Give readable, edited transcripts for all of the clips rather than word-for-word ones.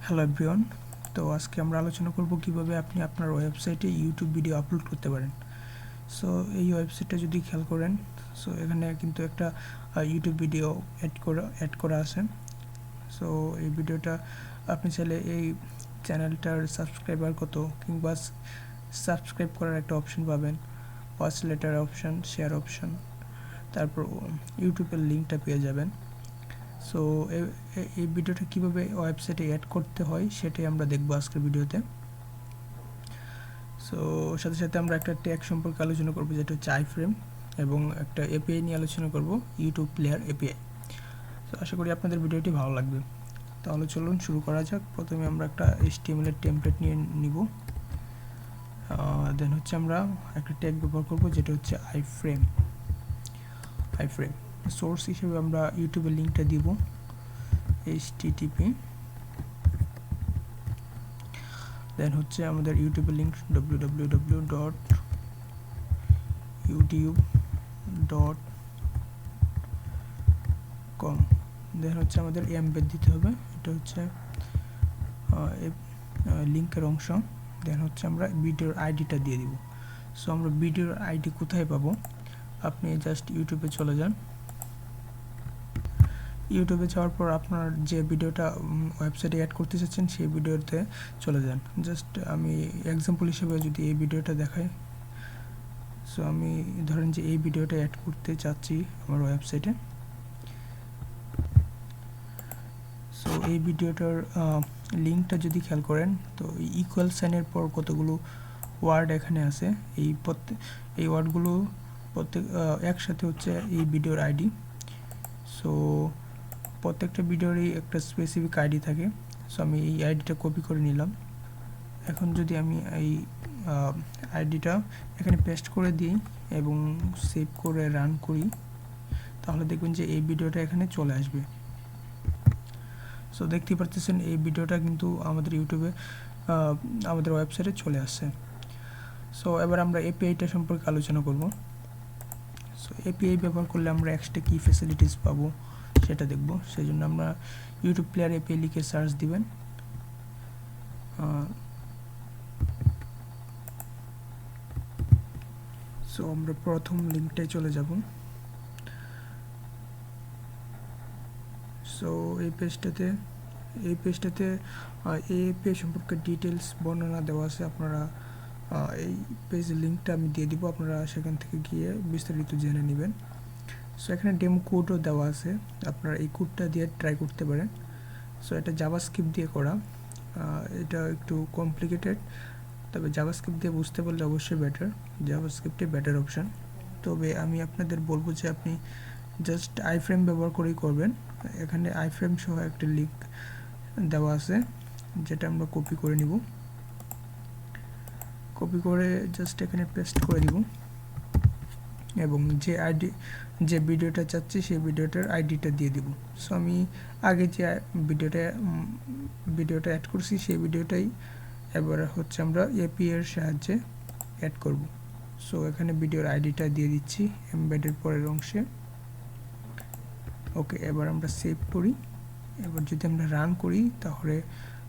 Hello everyone. তো আজকে আমরা আলোচনা করব কিভাবে আপনি আপনার ওয়েবসাইটে ইউটিউব ভিডিও আপলোড করতে পারেন। সো এই ওয়েবসাইটটা যদি খেয়াল করেন, সো এখানে কিন্তু একটা ইউটিউব ভিডিও অ্যাড করা আছে। সো এই ভিডিওটা আপনি চাইলে এই চ্যানেলটার সাবস্ক্রাইবার কত কিংবা সাবস্ক্রাইব করার একটা অপশন পাবেন, watch later option, share option, তারপর ইউটিউবের লিঙ্কটা পেয়ে যাবেন। সো এই ভিডিওটা কীভাবে ওয়েবসাইটে অ্যাড করতে হয় সেটাই আমরা দেখব আজকের ভিডিওতে। সো সাথে সাথে আমরা একটা ট্যাগ সম্পর্কে আলোচনা করব যেটা হচ্ছে আইফ্রেম, এবং একটা এপিআই নিয়ে আলোচনা করব, ইউটিউব প্লেয়ার এপিআই। তো আশা করি আপনাদের ভিডিওটি ভালো লাগবে। তাহলে চলুন শুরু করা যাক। প্রথমে আমরা একটা HTML এর টেমপ্লেট নিয়ে নিব, দেন হচ্ছে আমরা একটা ট্যাগ ব্যবহার করব যেটা হচ্ছে আইফ্রেম। সোর্স হিসেবে আমরা ইউটিউবের লিঙ্কটা দিব, http, দেন হচ্ছে আমাদের ইউটিউবের লিঙ্ক www.youtube.com, দেন হচ্ছে আমাদের এমবেড দিতে হবে, এটা হচ্ছে লিঙ্কের অংশ। দেন হচ্ছে আমরা ভিডিওর আইডিটা দিয়ে দিব। সো আমরা ভিডিওর আইডি কোথায় পাবো? আপনি জাস্ট ইউটিউবে চলে যান। ইউটিউবে যাওয়ার পর আপনার যে ভিডিওটা ওয়েবসাইটে অ্যাড করতে চাচ্ছেন সেই ভিডিওতে চলে যান। জাস্ট আমি এক্সাম্পল হিসেবে যদি এই ভিডিওটা দেখাই, সো আমি ধরেন যে এই ভিডিওটা অ্যাড করতে চাচ্ছি আমার ওয়েবসাইটে। সো এই ভিডিওটার লিঙ্কটা যদি খেয়াল করেন, তো ইকুয়াল সাইনের পর কতগুলো ওয়ার্ড এখানে আছে, এই ওয়ার্ডগুলো প্রত্যেক একসাথে হচ্ছে এই ভিডিওর আইডি। সো প্রত্যেকটা ভিডিওরই একটা স্পেসিফিক আইডি থাকে। সো আমি এই আইডিটা কপি করে নিলাম। এখন যদি আমি এই আইডিটা এখানে পেস্ট করে দিই এবং সেভ করে রান করি, তাহলে দেখবেন যে এই ভিডিওটা এখানে চলে আসবে। সো দেখতে পাচ্ছেন এই ভিডিওটা কিন্তু আমাদের ইউটিউবে আমাদের ওয়েবসাইটে চলে আসছে। সো এবার আমরা এপিআইটা সম্পর্কে আলোচনা করব। সো এপিআই ব্যবহার করলে আমরা এক্সট্রা কী ফ্যাসিলিটিস পাবো সেটা দেখব। সেই জন্য আমরা ইউটিউব প্লেয়ার এপিআই লিখে সার্চ দিবেন। সো আমরা প্রথম লিঙ্কটায় চলে যাব। সো এই পেজটাতে এই এপিআই সম্পর্কে ডিটেলস বর্ণনা দেওয়া আছে। আপনারা এই পেজের লিঙ্কটা আমি দিয়ে দিব, আপনারা সেখান থেকে গিয়ে বিস্তারিত জেনে নেবেন। সো এখানে ডেমো কোডও দেওয়া আছে, আপনারা এই কোডটা দিয়ে ট্রাই করতে পারেন। সো এটা জাভাস্ক্রিপ্ট দিয়ে করা, এটা একটু কমপ্লিকেটেড, তবে জাভাস্ক্রিপ্ট দিয়ে বুঝতে পারলে অবশ্যই বেটার, জাভাস্ক্রিপ্টে বেটার অপশান। তবে আমি আপনাদের বলবো যে আপনি জাস্ট আইফ্রেম ব্যবহার করেই করবেন। এখানে আইফ্রেম সহ একটা লিঙ্ক দেওয়া আছে, যেটা আমরা কপি করে নিব। কপি করে জাস্ট এখানে পেস্ট করে দিব এবং যে ভিডিওটা চাচ্ছি সেই ভিডিওটার আইডিটা দিয়ে দিব। সো আমি আগে যে ভিডিওটা অ্যাড করছি সেই ভিডিওটাই এবার হচ্ছে আমরা এপিআই এর সাহায্যে অ্যাড করব। সো এখানে ভিডিওর আইডিটা দিয়ে দিচ্ছি এমবেডের পরের অংশে। ওকে, এবার আমরা সেভ করি। এবার যদি আমরা রান করি তাহলে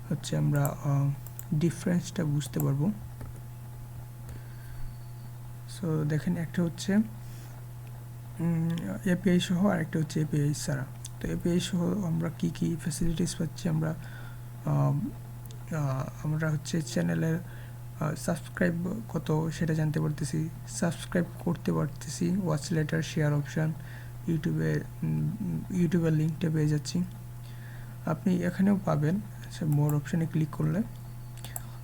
হচ্ছে আমরা ডিফারেন্সটা বুঝতে পারবো। সো দেখেন, একটা হচ্ছে এপিআই সহ আর একটা হচ্ছে এপিআই ছাড়া। তো এপিআই সহ আমরা কি কি ফ্যাসিলিটিস পাচ্ছি, আমরা হচ্ছে চ্যানেলের সাবস্ক্রাইব কত সেটা জানতে পারতেছি, সাবস্ক্রাইব করতে পারতেছি, ওয়াচ লেটার, শেয়ার অপশান, ইউটিউবের লিঙ্কটা পেয়ে যাচ্ছি। আপনি এখানেও পাবেন মোর অপশানে ক্লিক করলে।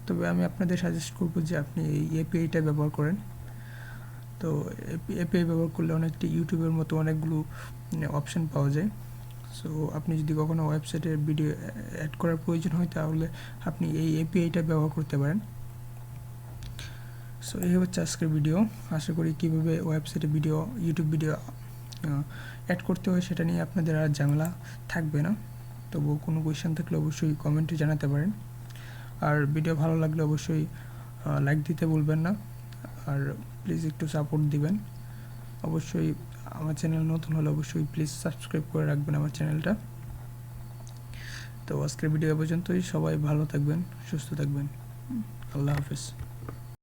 তবে আমি আপনাদের সাজেস্ট করব যে আপনি এই এপিআইটা ব্যবহার করেন। তো এপিআই ব্যবহার করলে অনেকটা ইউটিউবের মতো অনেকগুলো অপশান পাওয়া যায়। সো আপনি যদি কখনো ওয়েবসাইটে ভিডিও অ্যাড করার প্রয়োজন হয় তাহলে আপনি এই এপিআইটা ব্যবহার করতে পারেন। সো এই হচ্ছে আজকের ভিডিও। আশা করি কীভাবে ওয়েবসাইটে ইউটিউব ভিডিও অ্যাড করতে হয় সেটা নিয়ে আপনাদের আর ঝামেলা থাকবে না। তবুও কোনো কোয়েশ্চেন থাকলে অবশ্যই কমেন্টে জানাতে পারেন। আর ভিডিও ভালো লাগলে অবশ্যই লাইক দিতে ভুলবেন না, আর প্লিজ একটু সাপোর্ট দিবেন। অবশ্যই আমার চ্যানেল নতুন হলে অবশ্যই প্লিজ সাবস্ক্রাইব করে রাখবেন আমার চ্যানেলটা। তো আজকের ভিডিও পর্যন্তই। সবাই ভালো থাকবেন, সুস্থ থাকবেন। আল্লাহ হাফেজ।